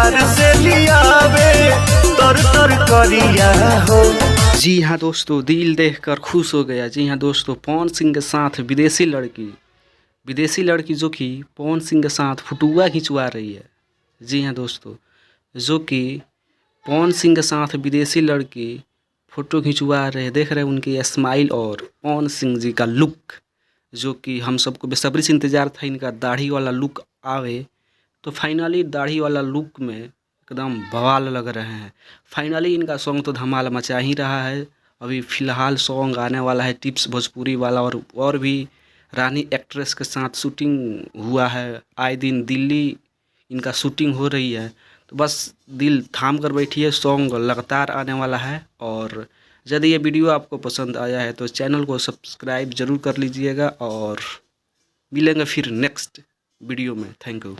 बाजार से लियावे तर तर करिया हो। जी हाँ दोस्तों, दिल देखकर खुश हो गया। जी हाँ दोस्तों, पवन सिंह के साथ विदेशी लड़की जो कि पवन सिंह के साथ फुटुआ खिंचवा रही है। जी हाँ दोस्तों, जो कि पवन सिंह के साथ विदेशी लड़की फ़ोटो खिंचवा रहे हैं। देख रहे हैं उनकी स्माइल और पवन सिंह जी का लुक, जो कि हम सबको बेसब्री से इंतज़ार था इनका दाढ़ी वाला लुक आवे। तो फाइनली दाढ़ी वाला लुक में एकदम बवाल लग रहे हैं। फाइनली इनका सॉन्ग तो धमाल मचा ही रहा है। अभी फ़िलहाल सॉन्ग आने वाला है टिप्स भोजपुरी वाला, और भी रानी एक्ट्रेस के साथ शूटिंग हुआ है। आए दिन दिल्ली इनका शूटिंग हो रही है। तो बस दिल थाम कर बैठिए, सॉन्ग लगातार आने वाला है। और यदि ये वीडियो आपको पसंद आया है तो चैनल को सब्सक्राइब ज़रूर कर लीजिएगा, और मिलेंगे फिर नेक्स्ट वीडियो में। Thank you.